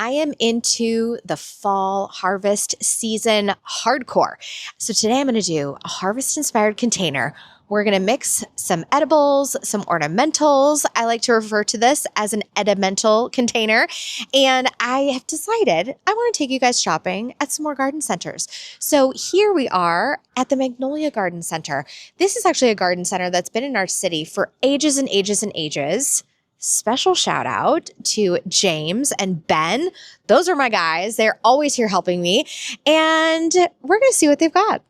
I am into the fall harvest season hardcore. So today I'm going to do a harvest-inspired container. We're going to mix some edibles, some ornamentals. I like to refer to this as an edimental container. And I have decided I want to take you guys shopping at some more garden centers. So here we are at the Magnolia Garden Center. This is actually a garden center that's been in our city for ages and ages and ages. Special shout out to James and Ben. Those are my guys. They're always here helping me. And we're going to see what they've got.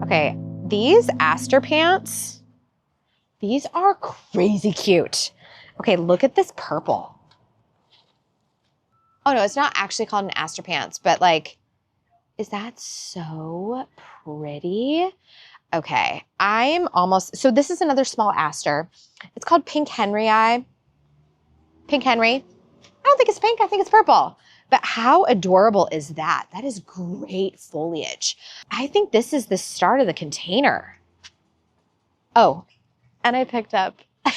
Okay, these Aster pants, these are crazy cute. Okay, look at this purple. Oh no, it's not actually called an Aster pants, but like, is that so pretty? Okay, so this is another small Aster. It's called Pink Henry. Pink Henry. I don't think it's pink, I think it's purple. But how adorable is that? That is great foliage. I think this is the start of the container. Oh, and I picked up a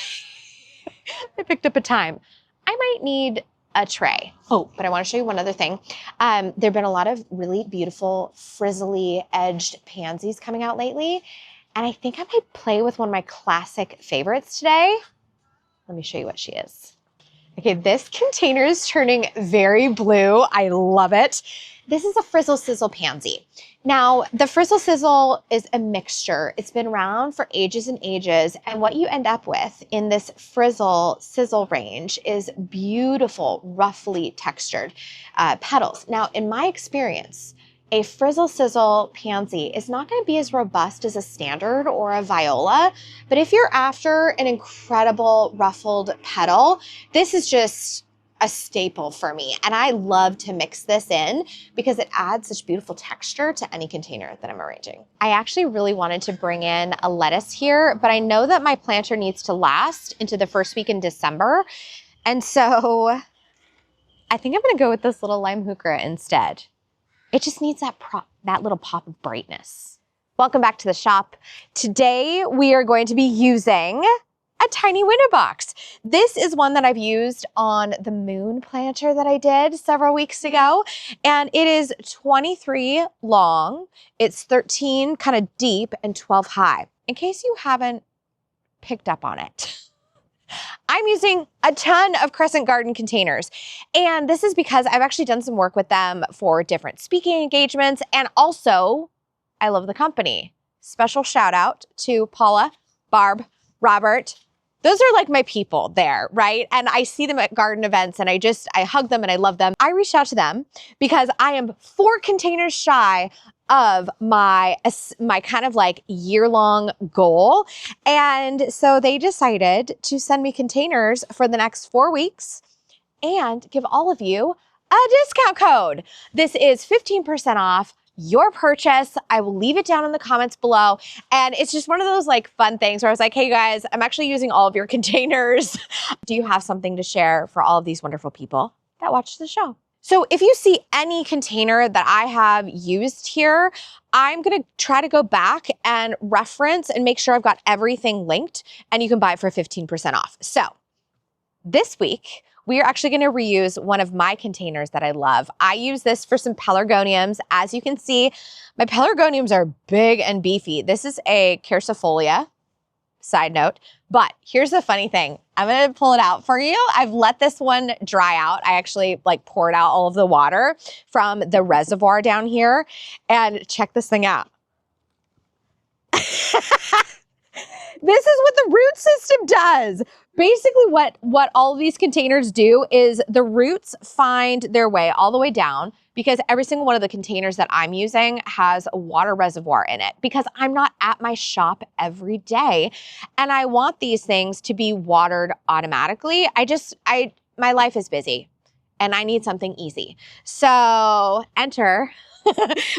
thyme. I might need a tray. Oh, but I want to show you one other thing. There've been a lot of really beautiful frizzly edged pansies coming out lately. And I think I might play with one of my classic favorites today. Let me show you what she is. Okay, this container is turning very blue. I love it. This is a Frizzle Sizzle pansy. Now, the Frizzle Sizzle is a mixture. It's been around for ages and ages. And what you end up with in this Frizzle Sizzle range is beautiful, roughly textured petals. Now, in my experience, a Frizzle Sizzle pansy is not going to be as robust as a standard or a viola, but if you're after an incredible ruffled petal, this is just a staple for me. And I love to mix this in because it adds such beautiful texture to any container that I'm arranging. I actually really wanted to bring in a lettuce here, but I know that my planter needs to last into the first week in December. And so I think I'm going to go with this little lime heuchera instead. It just needs that little pop of brightness. Welcome back to the shop. Today we are going to be using a tiny window box. This is one that I've used on the moon planter that I did several weeks ago. And it is 23 long, it's 13 kind of deep and 12 high. In case you haven't picked up on it. I'm using a ton of Crescent Garden containers, and this is because I've actually done some work with them for different speaking engagements, and also I love the company. Special shout out to Paula, Barb, Robert. Those are like my people there, right? And I see them at garden events and I hug them and I love them. I reached out to them because I am 4 containers shy of my kind of like year-long goal. And so they decided to send me containers for the next 4 weeks and give all of you a discount code. This is 15% off your purchase. I will leave it down in the comments below. And it's just one of those like fun things where I was like, hey guys, I'm actually using all of your containers. Do you have something to share for all of these wonderful people that watch the show? So if you see any container that I have used here, I'm going to try to go back and reference and make sure I've got everything linked and you can buy it for 15% off. So this week, we are actually going to reuse one of my containers that I love. I use this for some pelargoniums. As you can see, my pelargoniums are big and beefy. This is a quercifolia, side note. But here's the funny thing. I'm going to pull it out for you. I've let this one dry out. I actually like poured out all of the water from the reservoir down here. And check this thing out. This is what the root system does. Basically what all of these containers do is the roots find their way all the way down because every single one of the containers that I'm using has a water reservoir in it because I'm not at my shop every day and I want these things to be watered automatically. My life is busy and I need something easy. So enter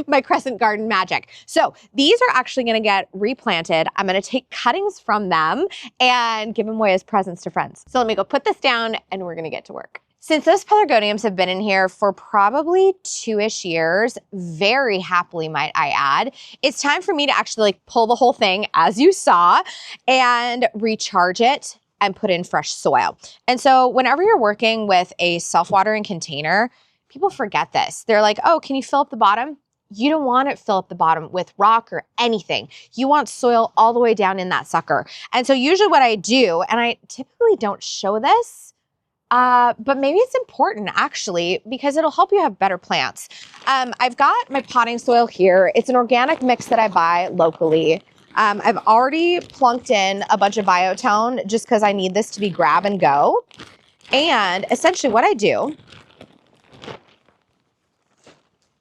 my Crescent Garden magic. So these are actually going to get replanted. I'm going to take cuttings from them and give them away as presents to friends. So let me go put this down and we're going to get to work. Since those pelargoniums have been in here for probably 2-ish years, very happily might I add, it's time for me to actually like pull the whole thing, as you saw, and recharge it and put in fresh soil. And so whenever you're working with a self-watering container, people forget this. They're like, oh, can you fill up the bottom? You don't want to fill up the bottom with rock or anything. You want soil all the way down in that sucker. And so usually what I do, and I typically don't show this, but maybe it's important actually because it'll help you have better plants. I've got my potting soil here. It's an organic mix that I buy locally. I've already plunked in a bunch of biotone just because I need this to be grab and go. And essentially what I do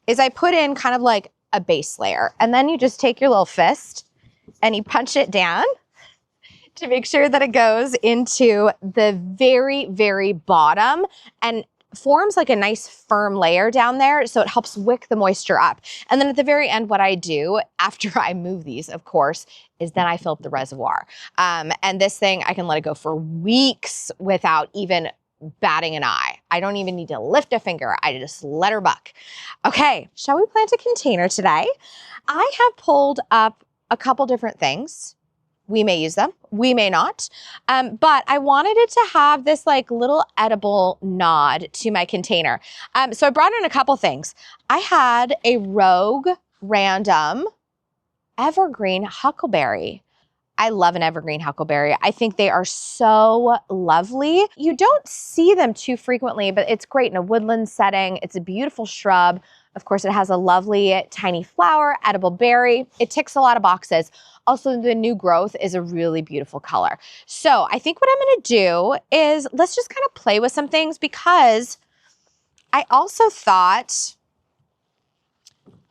is I put in kind of like a base layer, and then you just take your little fist and you punch it down to make sure that it goes into the very, very bottom and forms like a nice firm layer down there, so it helps wick the moisture up. And then at the very end, what I do after I move these, of course, is then I fill up the reservoir. And this thing, I can let it go for weeks without even batting an eye. I don't even need to lift a finger. I just let her buck. Okay, shall we plant a container today? I have pulled up a couple different things. We may use them, we may not. But I wanted it to have this like little edible nod to my container. So I brought in a couple things. I had a rogue random evergreen huckleberry. I love an evergreen huckleberry. I think they are so lovely. You don't see them too frequently, but it's great in a woodland setting. It's a beautiful shrub. Of course, it has a lovely tiny flower, edible berry. It ticks a lot of boxes. Also, the new growth is a really beautiful color. So I think what I'm gonna do is let's just kind of play with some things, because I also thought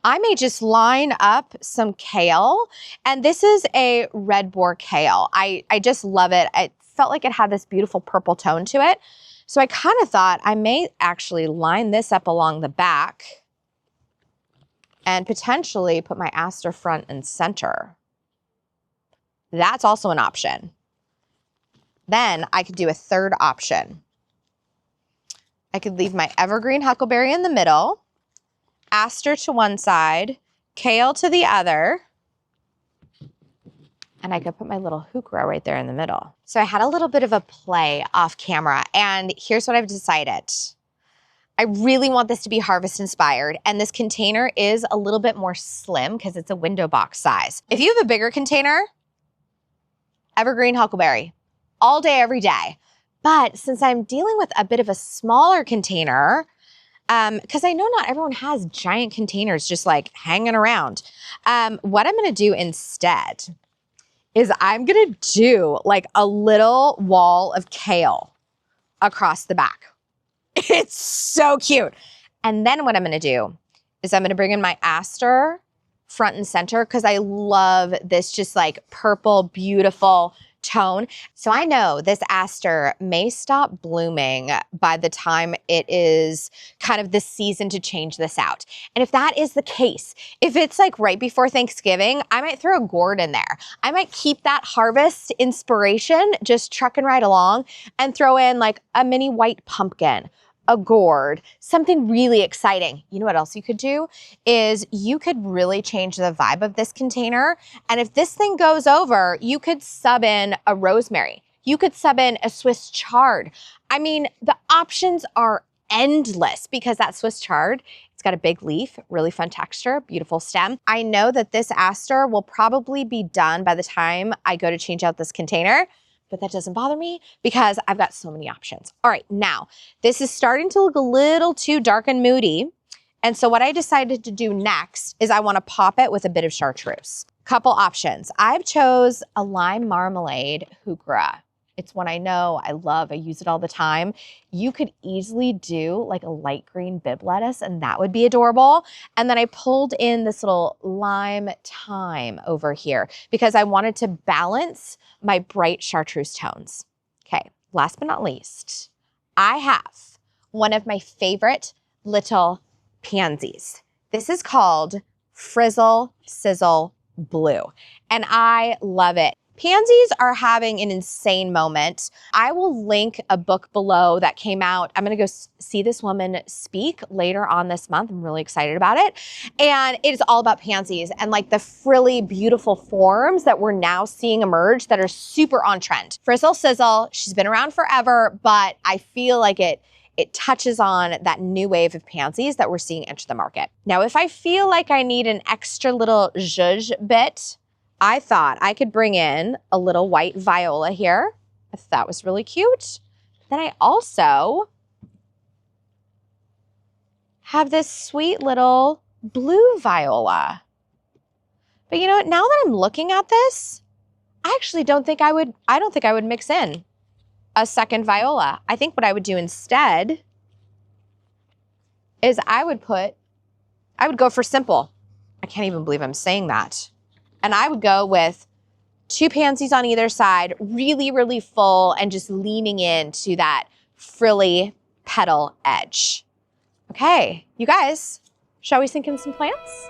I may just line up some kale. And this is a Redbor kale. I just love it. I felt like it had this beautiful purple tone to it. So I kind of thought I may actually line this up along the back and potentially put my Aster front and center. That's also an option. Then I could do a third option. I could leave my evergreen huckleberry in the middle, Aster to one side, kale to the other, and I could put my little Heuchera right there in the middle. So I had a little bit of a play off camera, and here's what I've decided. I really want this to be harvest inspired, and this container is a little bit more slim because it's a window box size. If you have a bigger container, evergreen huckleberry, all day, every day. But since I'm dealing with a bit of a smaller container, because I know not everyone has giant containers just like hanging around, what I'm gonna do instead is I'm gonna do like a little wall of kale across the back. It's so cute. And then what I'm gonna do is I'm gonna bring in my Aster front and center, because I love this just like purple, beautiful tone. So I know this Aster may stop blooming by the time it is kind of the season to change this out. And if that is the case, if it's like right before Thanksgiving, I might throw a gourd in there. I might keep that harvest inspiration just trucking right along and throw in like a mini white pumpkin, a gourd, something really exciting. You know what else you could do is you could really change the vibe of this container. And if this thing goes over, you could sub in a rosemary. You could sub in a Swiss chard. I mean, the options are endless because that Swiss chard, it's got a big leaf, really fun texture, beautiful stem. I know that this Aster will probably be done by the time I go to change out this container, but that doesn't bother me because I've got so many options. All right, now, this is starting to look a little too dark and moody. And so what I decided to do next is I wanna pop it with a bit of chartreuse. Couple options. I've chose a lime marmalade Heuchera. It's one I know, I love, I use it all the time. You could easily do like a light green bib lettuce and that would be adorable. And then I pulled in this little lime thyme over here because I wanted to balance my bright chartreuse tones. Okay, last but not least, I have one of my favorite little pansies. This is called Frizzle Sizzle Blue, and I love it. Pansies are having an insane moment. I will link a book below that came out. I'm going to go see this woman speak later on this month. I'm really excited about it. And it is all about pansies and like the frilly, beautiful forms that we're now seeing emerge that are super on trend. Frizzle Sizzle, she's been around forever, but I feel like it touches on that new wave of pansies that we're seeing enter the market. Now, if I feel like I need an extra little zhuzh bit, I thought I could bring in a little white viola here. I thought that was really cute. Then I also have this sweet little blue viola. But you know what? Now that I'm looking at this, I actually don't think I would mix in a second viola. I think what I would do instead is I would go for simple. I can't even believe I'm saying that. And I would go with 2 pansies on either side, really, really full, and just leaning into that frilly petal edge. Okay, you guys, shall we sink in some plants?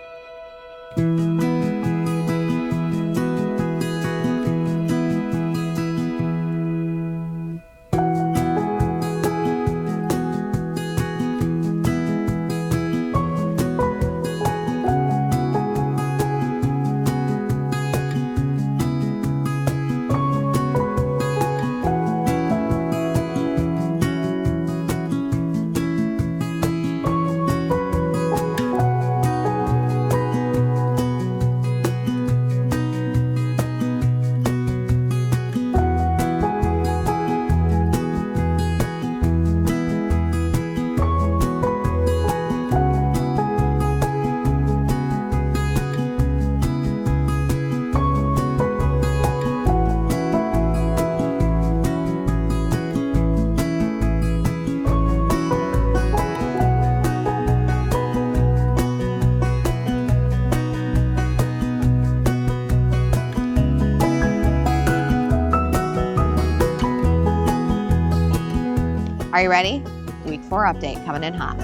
Are you ready? Week 4 update coming in hot.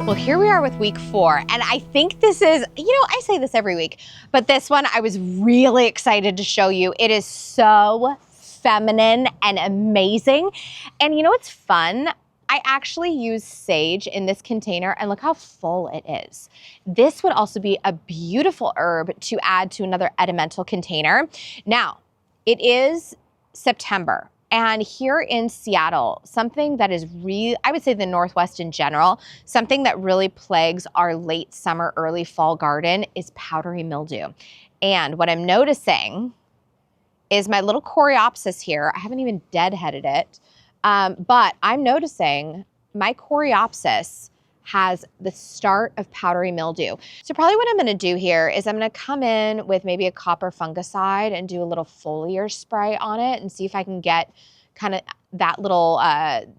Well, here we are with week 4, and I think this is, I say this every week, but this one I was really excited to show you. It is so feminine and amazing. And you know what's fun? I actually use sage in this container, and look how full it is. This would also be a beautiful herb to add to another edimental container. Now, it is September. And here in Seattle, something that is I would say the Northwest in general, something that really plagues our late summer, early fall garden is powdery mildew. And what I'm noticing is my little coreopsis here, I haven't even deadheaded it, but I'm noticing my coreopsis has the start of powdery mildew. So probably what I'm gonna do here is I'm gonna come in with maybe a copper fungicide and do a little foliar spray on it and see if I can get kind of that little,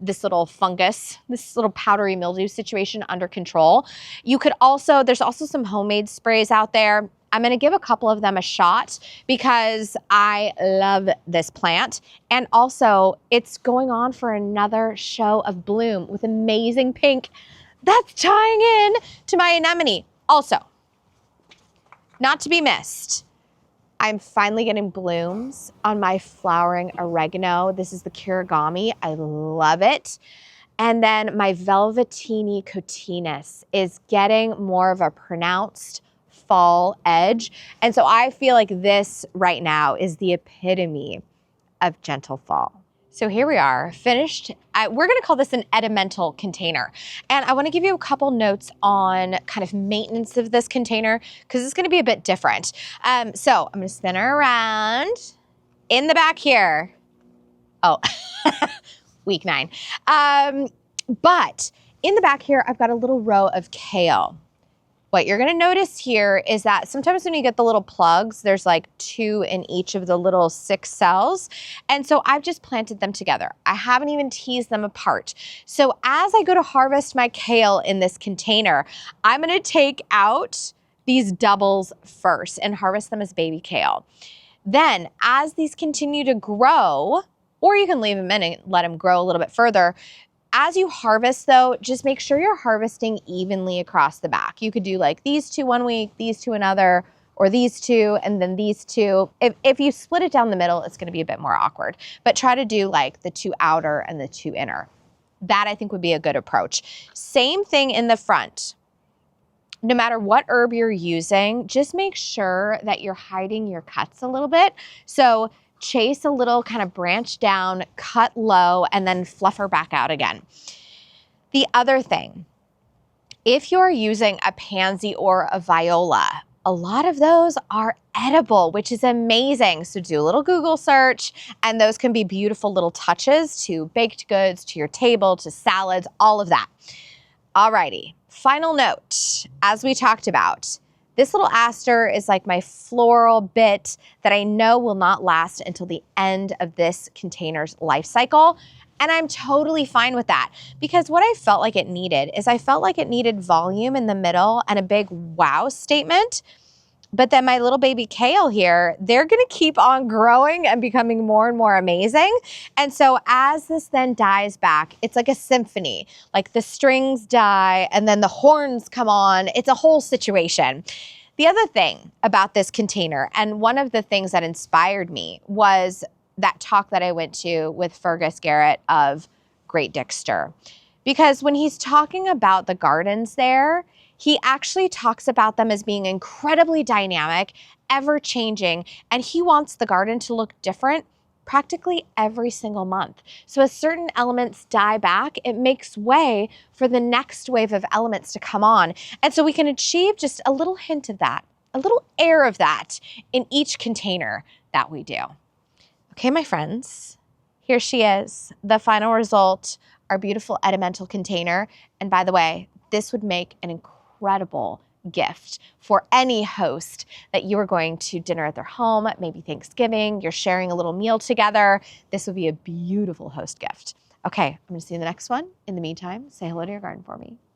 this little fungus, this little powdery mildew situation under control. You could also, there's also some homemade sprays out there. I'm gonna give a couple of them a shot because I love this plant. And also it's going on for another show of bloom with amazing pink. That's tying in to my anemone. Also, not to be missed, I'm finally getting blooms on my flowering oregano. This is the kirigami. I love it. And then my velvetini cotinus is getting more of a pronounced fall edge. And so I feel like this right now is the epitome of gentle fall. So here we are, finished. We're gonna call this an edimental container. And I wanna give you a couple notes on kind of maintenance of this container because it's gonna be a bit different. So I'm gonna spin her around. In the back here, oh, week 9. But in the back here, I've got a little row of kale. What you're gonna notice here is that sometimes when you get the little plugs, there's like 2 in each of the little 6 cells. And so I've just planted them together. I haven't even teased them apart. So as I go to harvest my kale in this container, I'm gonna take out these doubles first and harvest them as baby kale. Then as these continue to grow, or you can leave them in and let them grow a little bit further, as you harvest though, just make sure you're harvesting evenly across the back. You could do like these two one week, these two another, or these two, and then these two. If you split it down the middle, it's gonna be a bit more awkward, but try to do like the two outer and the two inner. That I think would be a good approach. Same thing in the front. No matter what herb you're using, just make sure that you're hiding your cuts a little bit. So chase a little kind of branch down, cut low, and then fluff her back out again. The other thing, if you're using a pansy or a viola, a lot of those are edible, which is amazing. So do a little Google search, and those can be beautiful little touches to baked goods, to your table, to salads, all of that. Alrighty, final note, as we talked about, this little aster is like my floral bit that I know will not last until the end of this container's life cycle. And I'm totally fine with that, because what I felt like it needed is I felt like it needed volume in the middle and a big wow statement. But then my little baby kale here, they're gonna keep on growing and becoming more and more amazing. And so as this then dies back, it's like a symphony, like the strings die and then the horns come on. It's a whole situation. The other thing about this container, and one of the things that inspired me, was that talk that I went to with Fergus Garrett of Great Dixter. Because when he's talking about the gardens there, he actually talks about them as being incredibly dynamic, ever-changing, and he wants the garden to look different practically every single month. So as certain elements die back, it makes way for the next wave of elements to come on. And so we can achieve just a little hint of that, a little air of that in each container that we do. Okay, my friends, here she is, the final result, our beautiful edimental container. And by the way, this would make an incredible gift for any host that you are going to dinner at their home, maybe Thanksgiving, you're sharing a little meal together. This would be a beautiful host gift. Okay, I'm gonna see you in the next one. In the meantime, say hello to your garden for me.